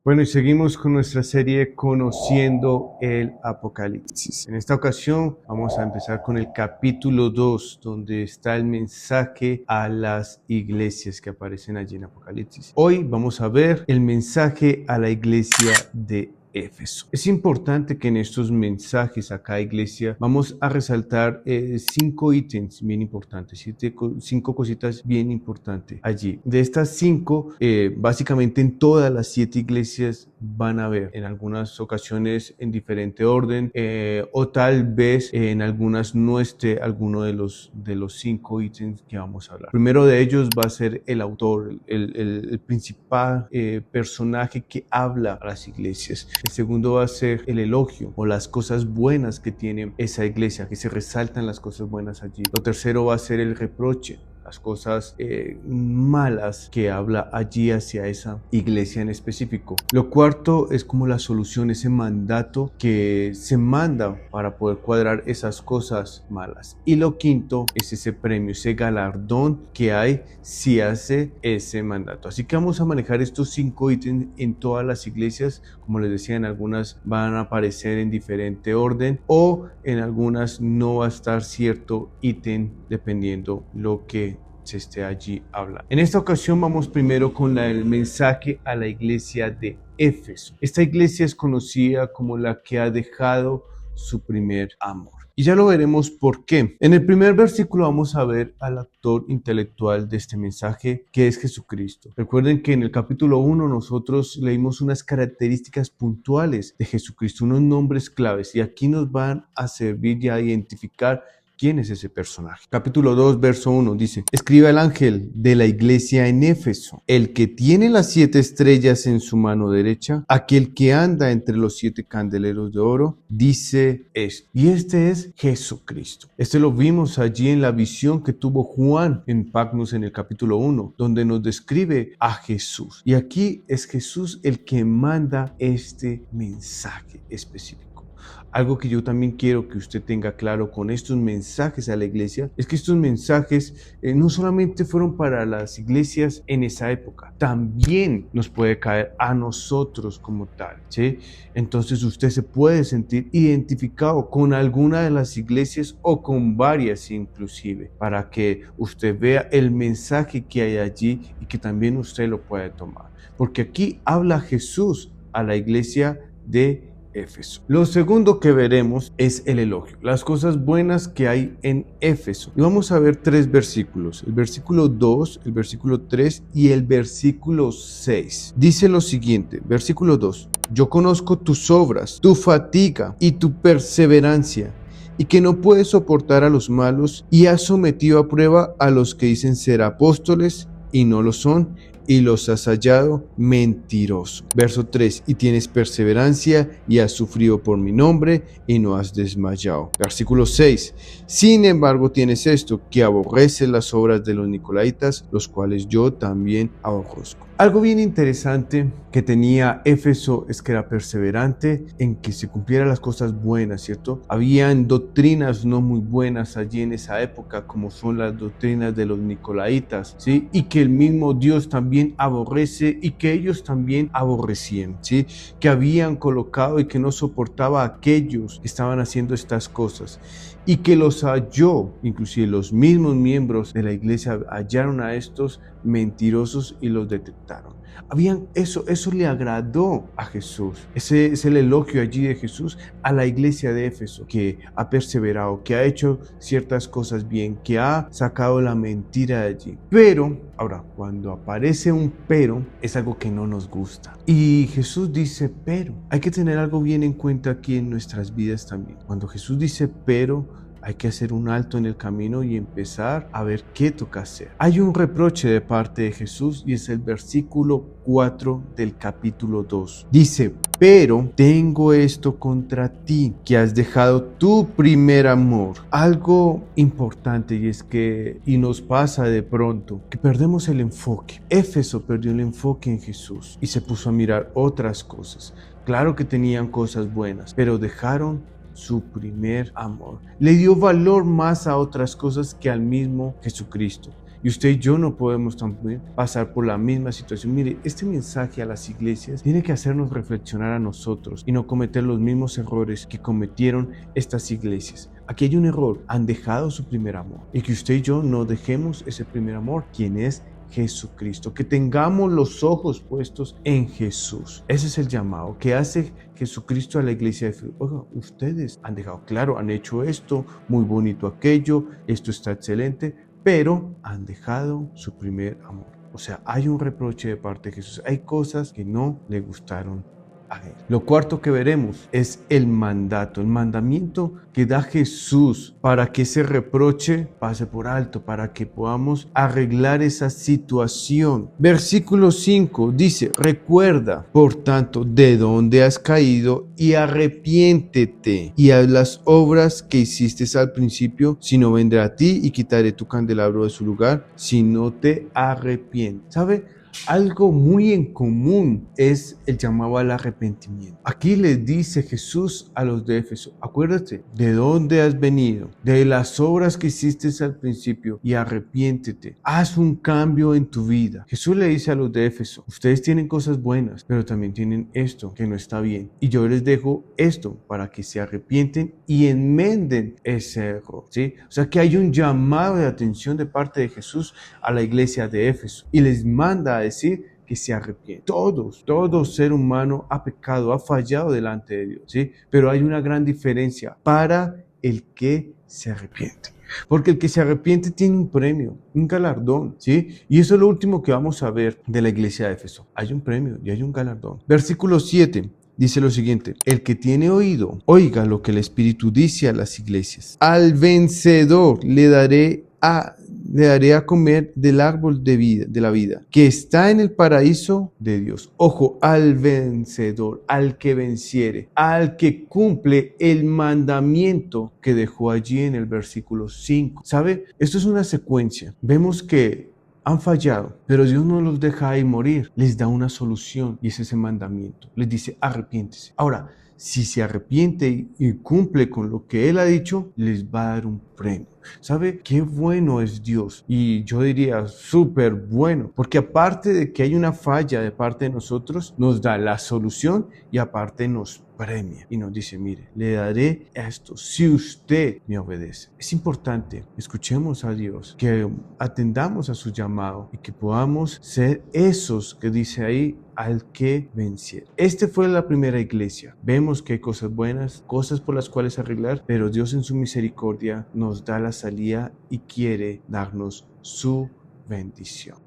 Bueno, y seguimos con nuestra serie Conociendo el Apocalipsis. En esta ocasión vamos a empezar con el capítulo 2, donde está el mensaje a las iglesias que aparecen allí en Apocalipsis. Hoy vamos a ver el mensaje a la iglesia de Éfeso. Es importante que en estos mensajes acá, iglesia, vamos a resaltar 5 ítems bien importantes, 5 cositas bien importantes allí. De estas 5, básicamente en todas las 7 iglesias van a ver, en algunas ocasiones en diferente orden, o tal vez en algunas no esté alguno de los 5 ítems que vamos a hablar. Primero de ellos va a ser el autor, el principal personaje que habla a las iglesias. El segundo va a ser el elogio o las cosas buenas que tiene esa iglesia, que se resaltan las cosas buenas allí. Lo tercero va a ser el reproche, las cosas malas que habla allí hacia esa iglesia en específico. Lo cuarto es como la solución, ese mandato que se manda para poder cuadrar esas cosas malas. Y lo quinto es ese premio, ese galardón que hay si hace ese mandato. Así que vamos a manejar estos 5 ítems en todas las iglesias. Como les decía, en algunas van a aparecer en diferente orden o en algunas no va a estar cierto ítem dependiendo lo que se esté allí hablando. En esta ocasión vamos primero con el mensaje a la iglesia de Éfeso. Esta iglesia es conocida como la que ha dejado su primer amor. Y ya lo veremos por qué. En el primer versículo vamos a ver al actor intelectual de este mensaje, que es Jesucristo. Recuerden que en el capítulo 1 nosotros leímos unas características puntuales de Jesucristo, unos nombres claves, y aquí nos van a servir ya a identificar ¿quién es ese personaje? Capítulo 2, verso 1 dice: escribe al ángel de la iglesia en Éfeso, el que tiene las 7 estrellas en su mano derecha, aquel que anda entre los 7 candeleros de oro, dice esto. Y este es Jesucristo. Este lo vimos allí en la visión que tuvo Juan en Patmos en el capítulo 1, donde nos describe a Jesús. Y aquí es Jesús el que manda este mensaje específico. Algo que yo también quiero que usted tenga claro con estos mensajes a la iglesia es que estos mensajes no solamente fueron para las iglesias en esa época, también nos puede caer a nosotros como tal, ¿sí? Entonces usted se puede sentir identificado con alguna de las iglesias o con varias inclusive, para que usted vea el mensaje que hay allí y que también usted lo puede tomar. Porque aquí habla Jesús a la iglesia de Éfeso. Lo segundo que veremos es el elogio, las cosas buenas que hay en Éfeso. Y vamos a ver 3 versículos, el versículo 2, el versículo 3 y el versículo 6. Dice lo siguiente, versículo 2: yo conozco tus obras, tu fatiga y tu perseverancia, y que no puedes soportar a los malos, y has sometido a prueba a los que dicen ser apóstoles y no lo son, y los has hallado mentirosos. Verso 3: y tienes perseverancia y has sufrido por mi nombre y no has desmayado. Versículo 6: sin embargo tienes esto, que aborreces las obras de los nicolaitas, los cuales yo también aborrezco. Algo bien interesante que tenía Éfeso es que era perseverante en que se cumplieran las cosas buenas, ¿cierto? Habían doctrinas no muy buenas allí en esa época, como son las doctrinas de los nicolaitas, ¿sí? Y que el mismo Dios también aborrece y que ellos también aborrecían, ¿sí? Que habían colocado y que no soportaba a aquellos que estaban haciendo estas cosas, y que los halló, inclusive los mismos miembros de la iglesia hallaron a estos mentirosos y los detectaron. Eso le agradó a Jesús. Ese es el elogio allí de Jesús a la iglesia de Éfeso, que ha perseverado, que ha hecho ciertas cosas bien, que ha sacado la mentira de allí. Pero, ahora, cuando aparece un pero, es algo que no nos gusta. Y Jesús dice pero. Hay que tener algo bien en cuenta aquí en nuestras vidas también. Cuando Jesús dice pero, hay que hacer un alto en el camino y empezar a ver qué toca hacer. Hay un reproche de parte de Jesús y es el versículo 4 del capítulo 2. Dice: pero tengo esto contra ti, que has dejado tu primer amor. Algo importante y nos pasa de pronto que perdemos el enfoque. Éfeso perdió el enfoque en Jesús y se puso a mirar otras cosas. Claro que tenían cosas buenas, pero dejaron su primer amor. Le dio valor más a otras cosas que al mismo Jesucristo. Y usted y yo no podemos también pasar por la misma situación. Mire, este mensaje a las iglesias tiene que hacernos reflexionar a nosotros y no cometer los mismos errores que cometieron estas iglesias. Aquí hay un error: han dejado su primer amor, y que usted y yo no dejemos ese primer amor, quien es Jesucristo, que tengamos los puestos en Jesús. Ese es el llamado que hace Jesucristo a la iglesia de Filipo. Oiga, ustedes han dejado, claro, han hecho esto, muy bonito aquello, esto está excelente, pero han dejado su primer amor. O sea, hay un reproche de parte de Jesús, hay cosas que no le gustaron a él. Lo cuarto que veremos es el mandato, el mandamiento que da Jesús para que ese reproche pase por alto, para que podamos arreglar esa situación. Versículo 5 dice: recuerda, por tanto, de dónde has caído y arrepiéntete, y haz las obras que hiciste al principio, si no vendré a ti y quitaré tu candelabro de su lugar, si no te arrepientes. ¿Sabe? Algo muy en común es el llamado al arrepentimiento. Aquí le dice Jesús a los de Éfeso: acuérdate de dónde has venido, de las obras que hiciste al principio, y arrepiéntete. Haz un cambio en tu vida. Jesús le dice a los de Éfeso: ustedes tienen cosas buenas, pero también tienen esto que no está bien. Y yo les dejo esto para que se arrepienten y enmenden ese error. ¿Sí? O sea que hay un llamado de atención de parte de Jesús a la iglesia de Éfeso y les manda a decir que se arrepienten. Todo ser humano ha pecado, ha fallado delante de Dios, ¿sí? Pero hay una gran diferencia para el que se arrepiente. Porque el que se arrepiente tiene un premio, un galardón, ¿sí? Y eso es lo último que vamos a ver de la iglesia de Éfeso. Hay un premio y hay un galardón. Versículo 7. Dice lo siguiente: el que tiene oído, oiga lo que el Espíritu dice a las iglesias. Al vencedor le daré a comer del árbol de la vida, que está en el paraíso de Dios. Ojo, al vencedor, al que venciere, al que cumple el mandamiento que dejó allí en el versículo 5. ¿Sabe? Esto es una secuencia. Vemos que han fallado, pero Dios no los deja ahí morir. Les da una solución y es ese mandamiento. Les dice: arrepiéntese. Ahora, si se arrepiente y cumple con lo que Él ha dicho, les va a dar un premio. ¿Sabe qué bueno es Dios? Y yo diría súper bueno, porque aparte de que hay una falla de parte de nosotros, nos da la solución y aparte nos premia y nos dice: mire, le daré esto si usted me obedece. Es importante, escuchemos a Dios, que atendamos a su llamado y que podamos ser esos que dice ahí: al que venciera. Esta fue la primera iglesia. Vemos que hay cosas buenas, cosas por las cuales arreglar, pero Dios en su misericordia nos da la salida y quiere darnos su bendición.